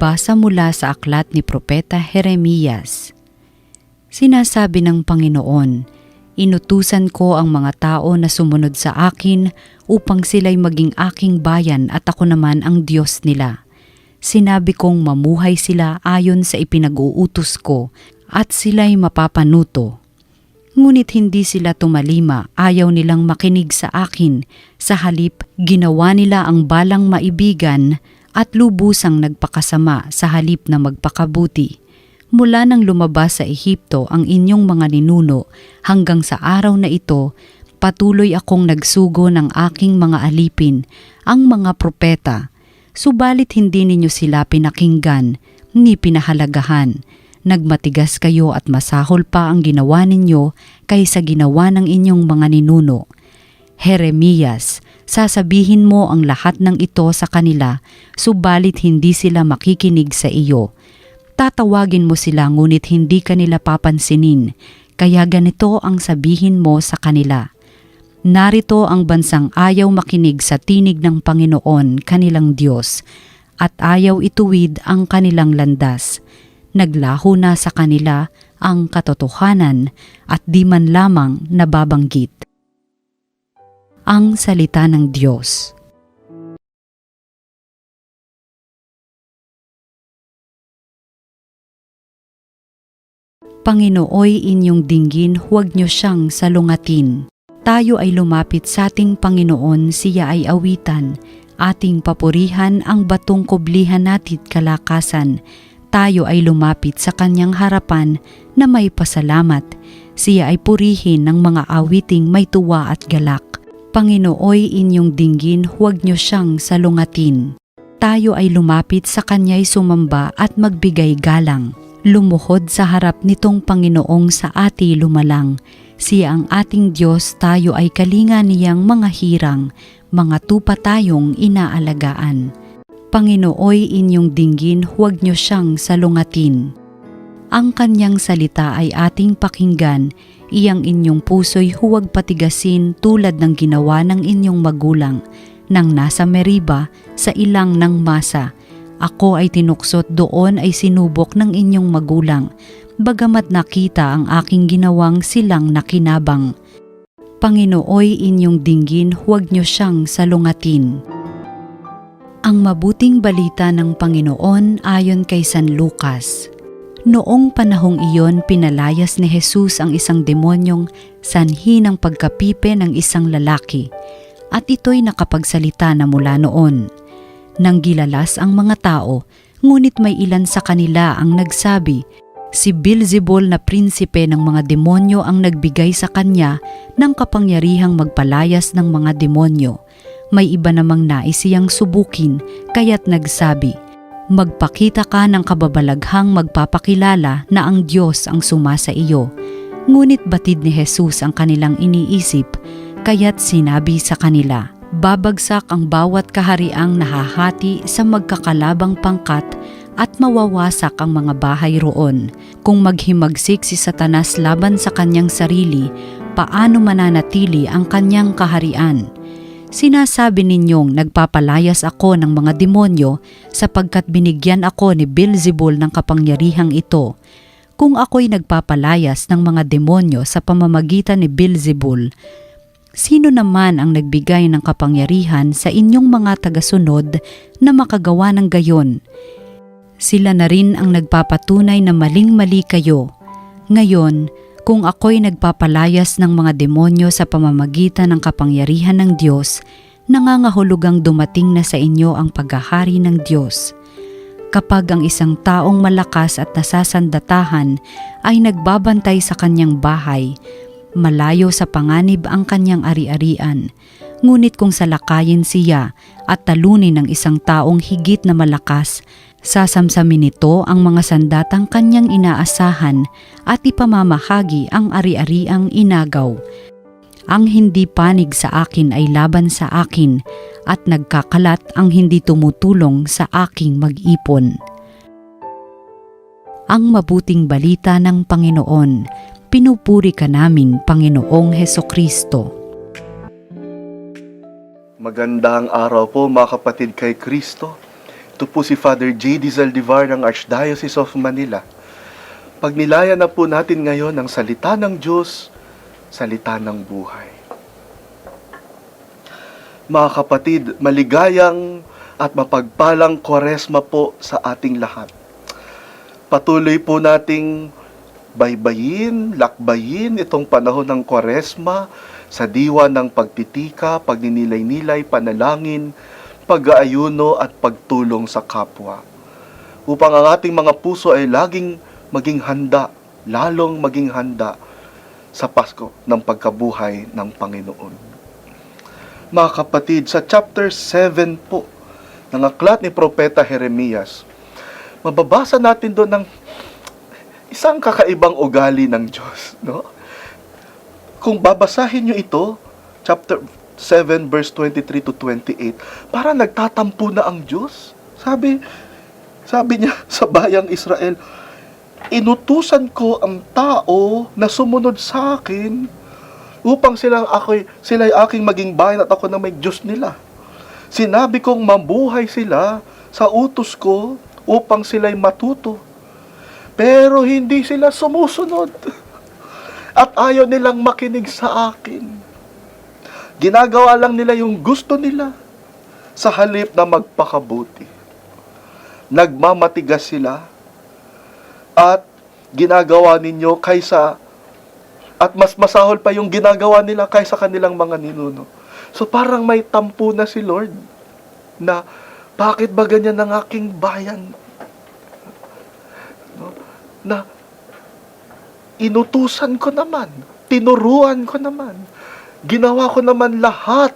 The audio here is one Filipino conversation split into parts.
Pagbasa mula sa aklat ni Propeta Jeremias. Sinasabi ng Panginoon, inutusan ko ang mga tao na sumunod sa akin upang sila'y maging aking bayan at ako naman ang Diyos nila. Sinabi kong mamuhay sila ayon sa ipinag-uutos ko at sila'y mapapanuto. Ngunit hindi sila tumalima, ayaw nilang makinig sa akin. Sa halip, ginawa nila ang balang maibigan at lubusang nagpakasama sa halip na magpakabuti. Mula nang lumabas sa Ehipto ang inyong mga ninuno hanggang sa araw na ito, patuloy akong nagsugo ng aking mga alipin, ang mga propeta. Subalit hindi ninyo sila pinakinggan, ni pinahalagahan. Nagmatigas kayo at masahol pa ang ginawa ninyo kaysa ginawa ng inyong mga ninuno. Jeremias, sasabihin mo ang lahat ng ito sa kanila, subalit hindi sila makikinig sa iyo. Tatawagin mo sila ngunit hindi kanila papansinin, kaya ganito ang sabihin mo sa kanila. Narito ang bansang ayaw makinig sa tinig ng Panginoon, kanilang Diyos, at ayaw ituwid ang kanilang landas. Naglaho na sa kanila ang katotohanan at di man lamang nababanggit. Ang salita ng Diyos. Panginooy inyong dinggin, huwag niyo siyang salungatin. Tayo ay lumapit sa ating Panginoon, siya ay awitan. Ating papurihan ang batong kublihan natit kalakasan. Tayo ay lumapit sa kanyang harapan na may pasalamat. Siya ay purihin ng mga awiting may tuwa at galak. Panginooy inyong dinggin, huwag niyo siyang salungatin. Tayo ay lumapit sa kanya'y sumamba at magbigay galang. Lumuhod sa harap nitong Panginoong sa ati lumalang. Siya ang ating Diyos, tayo ay kalinga niyang mga hirang, mga tupa tayong inaalagaan. Panginooy inyong dinggin, huwag niyo siyang salungatin. Ang kanyang salita ay ating pakinggan, iyang inyong puso'y huwag patigasin tulad ng ginawa ng inyong magulang, nang nasa Meriba sa ilang ng masa. Ako ay tinuksot, doon ay sinubok ng inyong magulang, bagamat nakita ang aking ginawang silang nakinabang. Panginooy inyong dinggin, huwag niyo siyang salungatin. Ang mabuting balita ng Panginoon ayon kay San Lucas. Noong panahong iyon, pinalayas ni Jesus ang isang demonyong sanhi ng pagkapipe ng isang lalaki, at ito'y nakapagsalita na mula noon. Nang gilalas ang mga tao, ngunit may ilan sa kanila ang nagsabi, si Beelzebul na prinsipe ng mga demonyo ang nagbigay sa kanya ng kapangyarihang magpalayas ng mga demonyo. May iba namang nais siyang subukin, kaya't nagsabi, magpakita ka ng kababalaghang magpapakilala na ang Diyos ang sumasa iyo. Ngunit batid ni Jesus ang kanilang iniisip, kaya't sinabi sa kanila, babagsak ang bawat kahariang nahahati sa magkakalabang pangkat at mawawasak ang mga bahay roon. Kung maghimagsik si Satanas laban sa kanyang sarili, paano mananatili ang kanyang kaharian? Sinasabi ninyong nagpapalayas ako ng mga demonyo sapagkat binigyan ako ni Beelzebul ng kapangyarihang ito. Kung ako'y nagpapalayas ng mga demonyo sa pamamagitan ni Beelzebul, sino naman ang nagbigay ng kapangyarihan sa inyong mga tagasunod na makagawa ng gayon? Sila na rin ang nagpapatunay na maling-mali kayo. Ngayon, kung ako'y nagpapalayas ng mga demonyo sa pamamagitan ng kapangyarihan ng Diyos, nangangahulugang dumating na sa inyo ang paghahari ng Diyos. Kapag ang isang taong malakas at nasasandatahan ay nagbabantay sa kanyang bahay, malayo sa panganib ang kanyang ari-arian. Ngunit kung salakayin siya at talunin ng isang taong higit na malakas, sasamsamin nito ang mga sandatang kanyang inaasahan at ipamamahagi ang ari-ariang inagaw. Ang hindi panig sa akin ay laban sa akin, at nagkakalat ang hindi tumutulong sa aking mag-ipon. Ang mabuting balita ng Panginoon. Pinupuri ka namin, Panginoong Hesukristo. Magandang araw po mga kapatid kay Kristo. Ito po si Father J.D. Zaldivar ng Archdiocese of Manila. Pagnilayan na po natin ngayon ang salita ng Diyos, salita ng buhay. Mga kapatid, maligayang at mapagpalang Kwaresma po sa ating lahat. Patuloy po nating baybayin, lakbayin itong panahon ng Kwaresma sa diwa ng pagtitika, pagninilay-nilay, panalangin, pag-aayuno at pagtulong sa kapwa. Upang ang ating mga puso ay laging maging handa, lalong maging handa sa Pasko ng pagkabuhay ng Panginoon. Mga kapatid, sa chapter 7 po ng aklat ni Propeta Jeremias, mababasa natin doon ng isang kakaibang ugali ng Diyos, no? Kung babasahin nyo ito, chapter 7 verse 23 to 28, para nagtatampo na ang Diyos. Sabi niya sa bayang Israel, inutusan ko ang tao na sumunod sa akin upang sila'y aking maging bayan at ako na may Diyos nila. Sinabi kong mabuhay sila sa utos ko upang sila'y matuto. Pero hindi sila sumusunod. At ayaw nilang makinig sa akin. Ginagawa lang nila yung gusto nila sa halip na magpakabuti. Nagmamatigas sila at ginagawa ninyo at mas masahol pa yung ginagawa nila kaysa kanilang mga ninuno. So parang may tampo na si Lord na bakit ba ganyan ang aking bayan? No? Na inutusan ko naman, tinuruan ko naman, ginawa ko naman lahat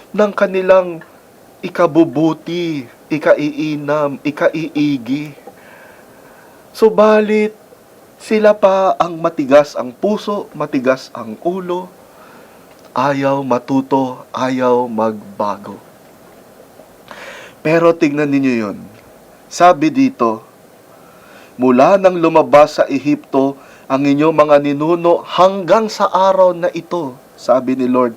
ng kanilang ikabubuti, ikaiinam, ikaiigi. Subalit, sila pa ang matigas ang puso, matigas ang ulo, ayaw matuto, ayaw magbago. Pero tignan ninyo yun. Sabi dito, mula nang lumabas sa Ehipto ang inyong mga ninuno hanggang sa araw na ito, sabi ni Lord,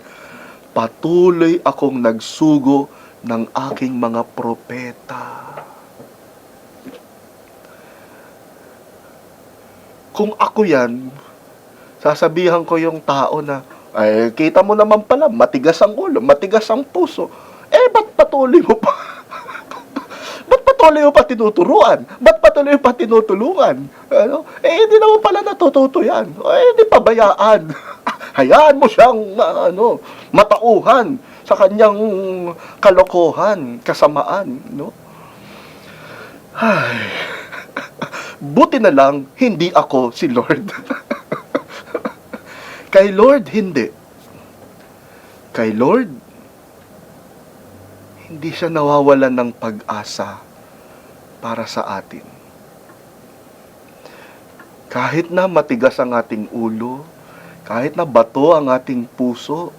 patuloy akong nagsugo ng aking mga propeta. Kung ako yan, sasabihan ko yung tao na, ay, kita mo naman pala, matigas ang ulo, matigas ang puso. Ba't patuloy mo pa? Ba't patuloy mo pa tinuturuan? Ba't patuloy mo pa tinutulungan? Hindi naman pala natututo yan. Hindi pabayaan. Hayaan mo siyang, matauhan sa kanyang kalokohan, kasamaan, no? Ay, buti na lang, hindi ako si Lord. Kay Lord, hindi. Kay Lord, hindi siya nawawalan ng pag-asa para sa atin. Kahit na matigas ang ating ulo, kahit na bato ang ating puso,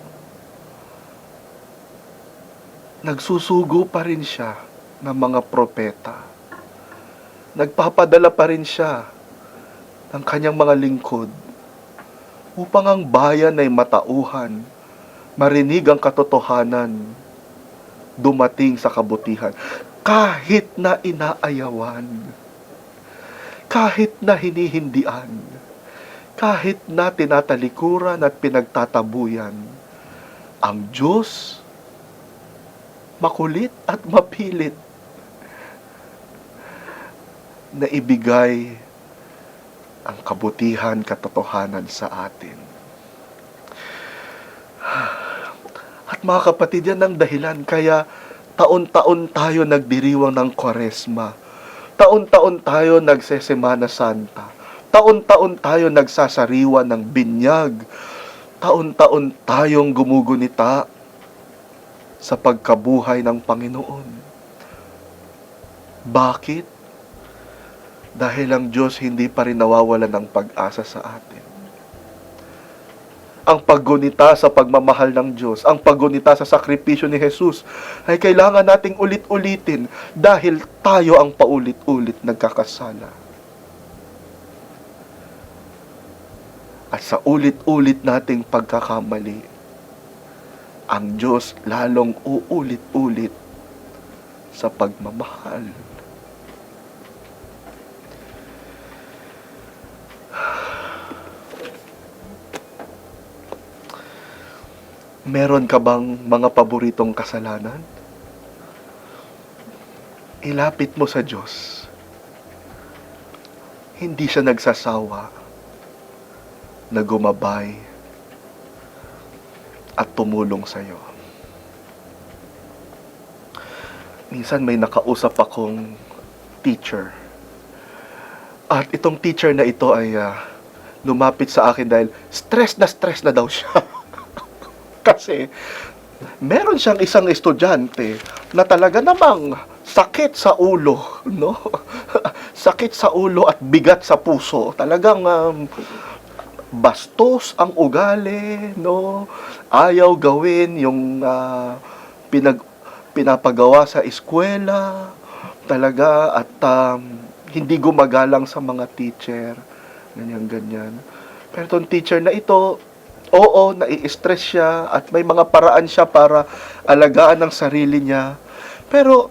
nagsusugo pa rin siya ng mga propeta. Nagpapadala pa rin siya ng kanyang mga lingkod upang ang bayan ay matauhan, marinig ang katotohanan, dumating sa kabutihan. Kahit na inaayawan, kahit na hinihindian, kahit na tinatalikuran at pinagtatabuyan, ang Diyos makulit at mapilit na ibigay ang kabutihan, katotohanan sa atin. At mga kapatid, yan ang dahilan kaya taon-taon tayo nagdiriwang ng Kwaresma. Taon-taon tayo nagsesemana Santa. Taon-taon tayo nagsasariwa ng binyag. Taon-taon tayong gumugunita sa pagkabuhay ng Panginoon. Bakit? Dahil ang Diyos hindi pa rin nawawalan ng pag-asa sa atin. Ang paggunita sa pagmamahal ng Diyos, ang paggunita sa sakripisyo ni Jesus, ay kailangan nating ulit-ulitin dahil tayo ang paulit-ulit nagkakasala. At sa ulit-ulit nating pagkakamali, ang Diyos lalong uulit-ulit sa pagmamahal. Meron ka bang mga paboritong kasalanan? Ilapit mo sa Diyos. Hindi siya nagsasawa na gumabay at tumulong sa iyo. Minsan may nakausap akong teacher. At itong teacher na ito ay lumapit sa akin dahil stress na daw siya. Kasi meron siyang isang estudyante na talaga namang sakit sa ulo, no? Sakit sa ulo at bigat sa puso. Talagang bastos ang ugali, no? Ayaw gawin yung pinapagawa sa eskwela. Talaga at hindi gumagalang sa mga teacher. Ganyan. Pero itong teacher na ito, oo, nai-stress siya at may mga paraan siya para alagaan ang sarili niya. Pero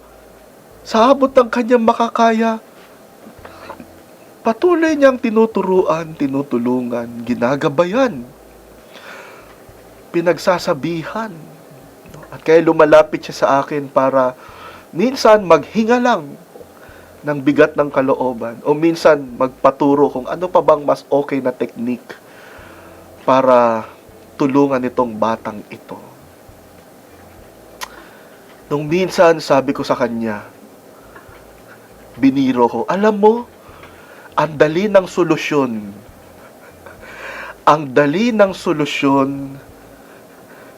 sa abot ng kanyang makakaya, patuloy niyang tinuturuan, tinutulungan, ginagabayan, pinagsasabihan. At kaya lumalapit siya sa akin para minsan maghinga lang ng bigat ng kalooban o minsan magpaturo kung ano pa bang mas okay na technique para tulungan itong batang ito. Nung minsan sabi ko sa kanya, biniro ko, alam mo, ang dali ng solusyon. Ang dali ng solusyon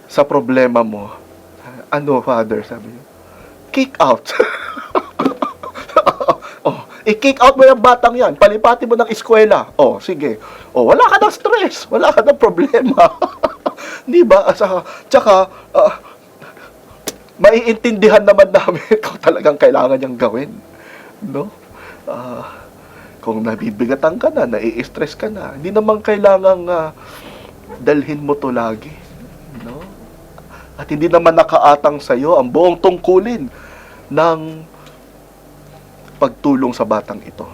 sa problema mo. Ano, Father? Sabi niya, kick out. I-kick out mo yung batang yan. Palipati mo ng eskwela. Sige. Wala ka ng stress. Wala ka ng problema. Di ba? Tsaka, maiintindihan naman namin kung talagang kailangan niyang gawin. No? Kung nabibigatan ka na, nai-stress ka na, hindi naman kailangang dalhin mo to lagi. No? At hindi naman nakaatang sa'yo ang buong tungkulin ng pagtulong sa batang ito.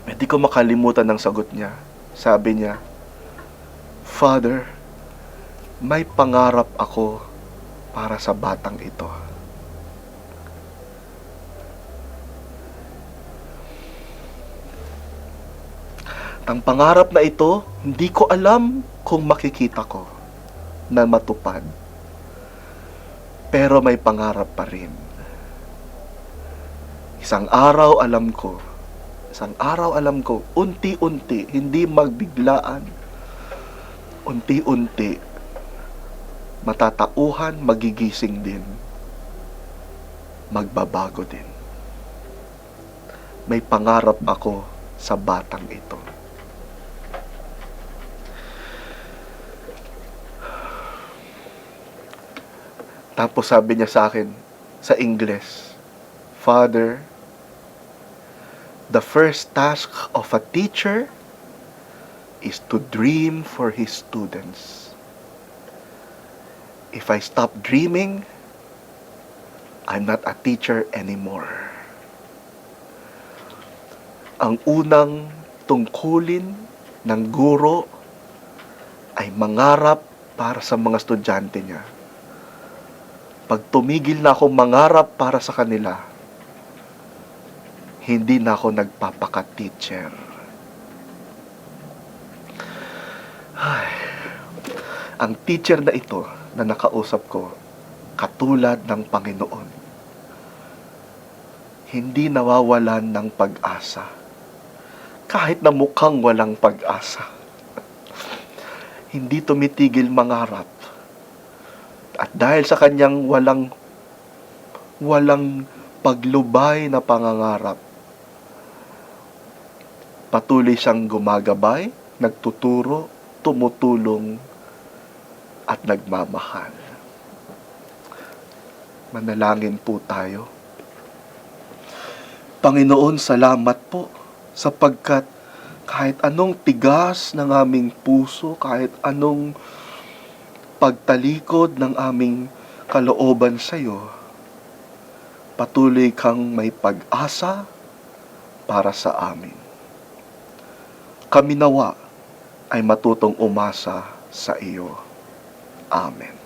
Hindi ko makalimutan ng sagot niya. Sabi niya, Father, may pangarap ako para sa batang ito. Ang pangarap na ito, hindi ko alam kung makikita ko na matupad. Pero may pangarap pa rin. Isang araw alam ko, unti-unti, hindi magbiglaan, unti-unti, matatauhan, magigising din, magbabago din. May pangarap ako sa batang ito. Tapos sabi niya sa akin, sa Ingles, Father, the first task of a teacher is to dream for his students. If I stop dreaming, I'm not a teacher anymore. Ang unang tungkulin ng guro ay mangarap para sa mga estudyante niya. Pag tumigil na ako mangarap para sa kanila, hindi na ako nagpapaka-teacher. Ang teacher na ito na nakausap ko, katulad ng Panginoon, hindi nawawalan ng pag-asa. Kahit na mukhang walang pag-asa. Hindi tumitigil mangarap. At dahil sa kanyang walang paglubay na pangangarap, patuloy siyang gumagabay, nagtuturo, tumutulong, at nagmamahal. Manalangin po tayo. Panginoon, salamat po sapagkat kahit anong tigas ng aming puso, kahit anong pagtalikod ng aming kalooban sa iyo, patuloy kang may pag-asa para sa amin. Kami nawa ay matutong umasa sa iyo. Amen.